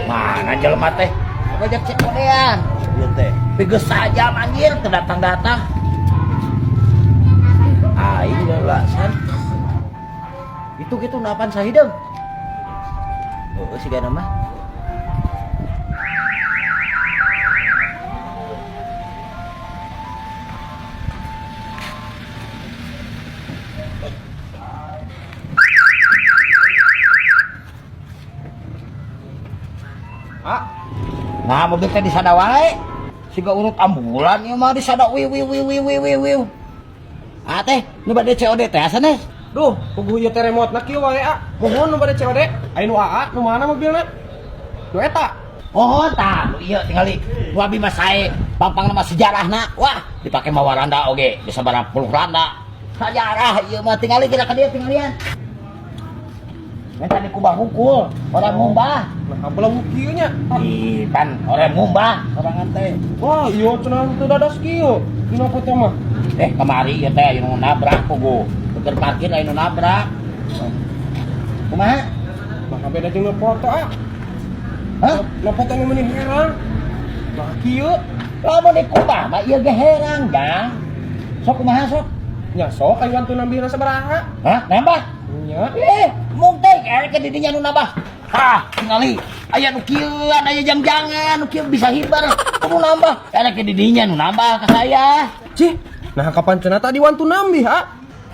Mana jelema teh? Ngajak cek kodean. Ieu teh. Pigeus saja manggil teu datang-datang. Aing lelasan. Itu gitu napan sahideung. Heueuh sigana mah. Nah, mobil teh di sada wae. Siga urut ambulan ieu mah di sada wiu. Ah teh, nu bade COD teh asanes. Duh, puguh ieu teh remotna kieu wae Mohon nu bade COD. Aya nu AA, nu mana mobilna? Nu eta. Oh, tah, nu ieu tingali. Nu abi mah sae, pampang nama sejarahna. Wah, dipake mawaranda oge, bisa barang puluh randa. Sejarah ieu mah tingali kira ka dieu tingalian. Tadi kubah hukul, orang ngumbah. Nah, belum kieu nya. Pan orang ngumbah, sorangan teh. Wah, ieu cenah teu dadas kieu. Dina foto mah. Kemari ieu teh anu nabrak puguh. Keur parkir anu nabrak. Kumaha? Nah, beda jeung foto Hah? Na foto mah meni herang. Nah, kieu. Lamun dikubah mah ieu ge herang, Jang. Sok kumaha sok? Nya sok aya wantu nambihna sabaraha? Hah? Nambah? Nya. Mung teh ke didinya nu nambah. Tah, tingali aya nu kieuan, aya jang-jangan, nu kieu bisa hibar. Kudu nambah. Ke didinya nu nambah ka saya. Cih, nah kapan cenah tadi wantu nambih,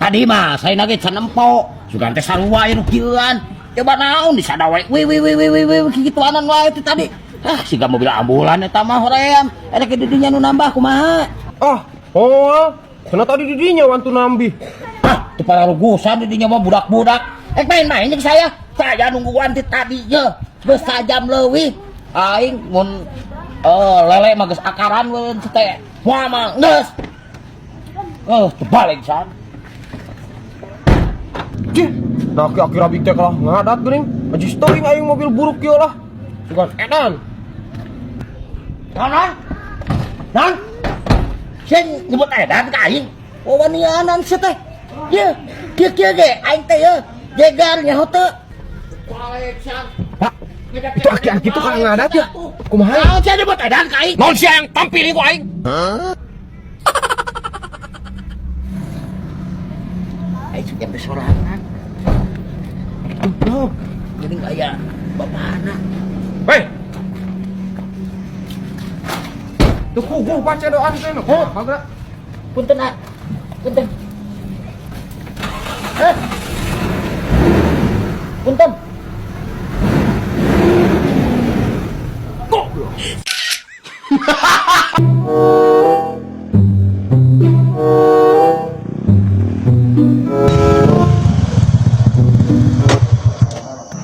Tadi mah saya nage can empok. Sugan teh sarua aya nu kieuan. Coba naon di sada wae. Kikituanan wae teh tadi. Siga mobil ambulan eta mah hoream. Ke didinya nu nambah kumaha? Cenah tadi didinya wantu nambih. Teu pararugusan didinya mah budak-budak. Main-main jeung saya. Saya nungguan ti tadinya geus sajam leuwih. Aing mun lele mah geus akaran we teh. Moal mah geus. Terbalik san. Cih, nah aki-aki rabi teh kalah ngadat geuning. Aji teuing aing mobil buruk kieu lah. Sugan edan. Non. Sing nyebut edan ka aing. Wanianan sia teh. Kieu ge aing teh ye. Jegar nyaho teu. Pak, itu aki-aki itu kan ngadat ya? Kumaha? Naon sia nyebut edan ka aing? Naon sia yang tampil ku aing? Aing suka besorangan. Goblok. Geuning aya bapana. Hei. Tuh puguh baca doa teh mah. Kumaha? Punten. Punten. Goblok.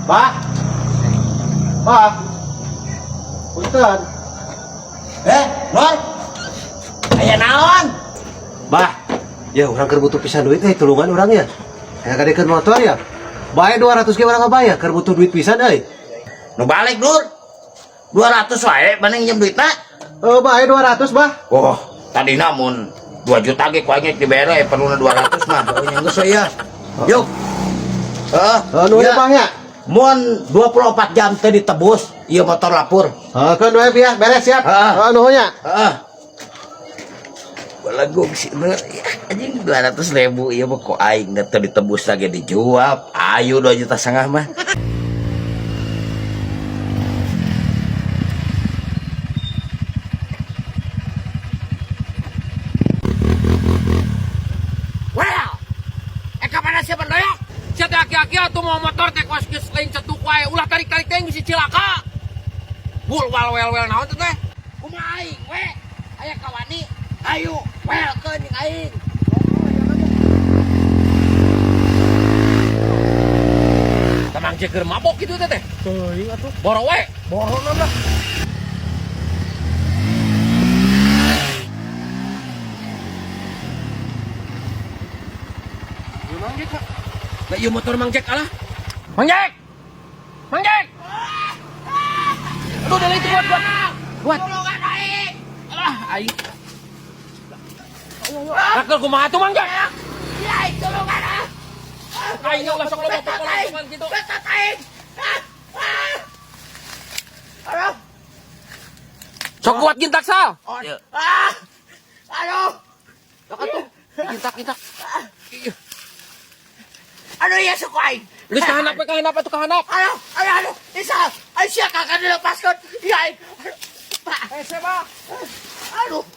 Pak. Punten. Lor. Aya naon? Bah, ya orang keur butuh pisan duit tulungan urang ya. Aya gadekeun motor ya. Bae 200 ge urang ngabaya, keur butuh duit pisan euy. Nu balik Dur. 200 wae banding njem duitna. Bae 200, Bah. Oh, tadi namun 2 juta ge ku aing dibere perluna 200 mah. Oh nya geus we ya. Yuk. Nu ya, Bang ya. Mun 24 jam teh ditebus ieu motor lapur. Keun we ya, beres siap. Nuhun nya. Balagung sih bener ya, anjing 200.000 ieu mah kok aing teu ditebus lagi dijual. Ayo 2,5 juta mah. Well, kamana siapa doyok? Sia teh aki-aki atuh mau motor teh kos geus lain cetuk wae. Ulah tarik-tarik teh geus cilaka. Bul wel naon teh? Kumaha aing we? Aya kawani. Ayo, welkeun jeung aing. Tamang ceker mabok gitu teh. Teuing atuh. Boro we. Boronan lah. Mang Jack. Lah ieu motor Mang Jack alah. Mang Jack. Aduh, dari itu buat. Tolongan aing. Alah, aing. Rakel kumaha tuh Mang Jack? Ya, tolongan ah. Aing ulah sok loba popolan gitu. Betat aing. kuat gintak sal. Aduh. Gintak. Aduh ya sukuai. Geus kahandap atuh kahandap. Aduh. Isa. Aisyah kakak dilepaskan. Ya. Seba. Aduh.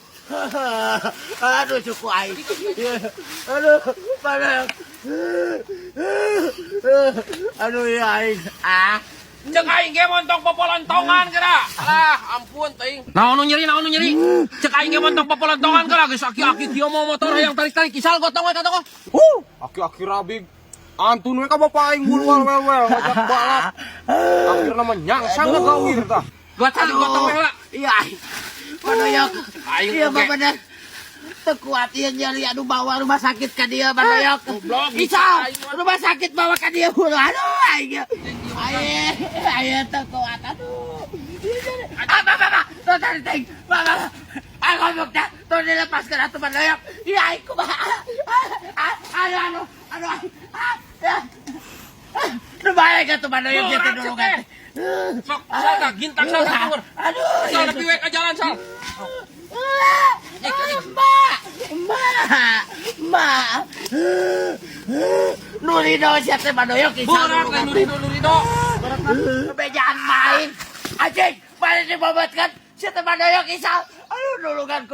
Aduh sukuai. Aduh. Padahal. Aduh ya aing. Cek aing ge montong popolontongan kira. Alah, ampun teuing. Naon nu nyeri? Cek aing ge montong popolontongan kira geus aki-aki kieu mau motor hayang tarik-tarik kisal gotong we katong. Aki-aki rabig. Antun we ka bapak aing bulwal wel ngajak balap. Akhirna mah nyangsang ngagawir tah. Gotong we lah. Iya aing. Padoyok. Aing Iya oge. bener. Tekuat ieu nyeri anu bawa rumah sakit ka dieu Padoyok. Goblok. Bisa rumah sakit bawa ka dieu. Aduh aing. Ayo tekuat aduh. Apa. Tuh tadi. Mama. Aku bukti. Tuh dilepaskan atuh Padoyok. Iya aing kumaha. Aduh. Lumayan ka tuh Padoyok jadi dulu kan. Sok sal ka gintak sal ka. Aduh. Sal nepi we ka jalan sal. Ma. Nurido siya teh Padoyok Burak lah Nurido. Kebejaan main. Anjing, mana dibobotkan siya teh Padoyok isal. Aduh, dulugan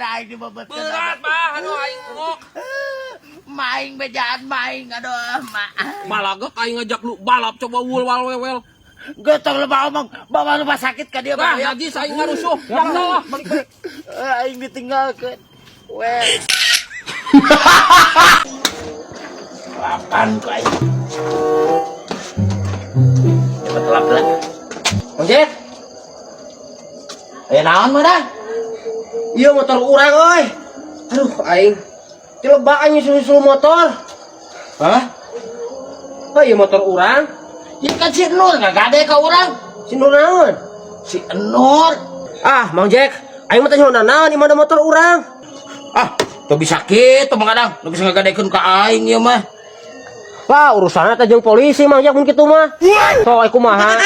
aing dibobotkan. Berat bah, anu aing ngok. Maing bejaan maing, aduh, Malagek aing ngajak lu balap coba wulwal wewel. Gotong lu omong bawa rumah sakit ka dia Bah, Padoyok. najis aing ngarusuh. Yang salah, balik. Aing ditinggalkeun. Weh. Lapan ku aing. Cepet lap. Ojek. Naon mah dah? Iya motor urang euy. Aduh aing. Cilebak aing nyusul motor. Hah? Oh iya motor urang. Ya kan si Nur gagade ka urang. Si Nur naon? Si Nur. Ah, Mang Jack, aing mah teh naon di mana motor urang? Tuh bisa kitu mengadang. Nu bisa ngagadekeun ka aing ieu mah. Lah urusanna teh jeung polisi Mang Jack mun kitu mah. So ai kumaha?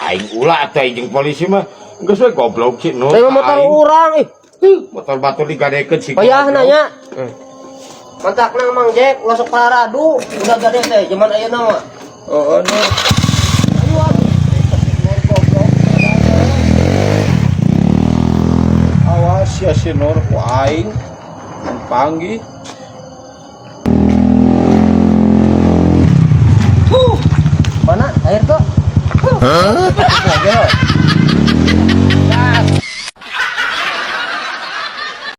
Aing ulah teh jeung polisi mah geus we goblok si Nur. Teh motor urang ih. Motor batur digadekeun si Payahna nya. Mantakna Mang Jack ngosok paradu. Udah gade teh zaman ayeuna mah. Oh, Nur. Awas ya si Nur ku aing panggih. Mana air tuh?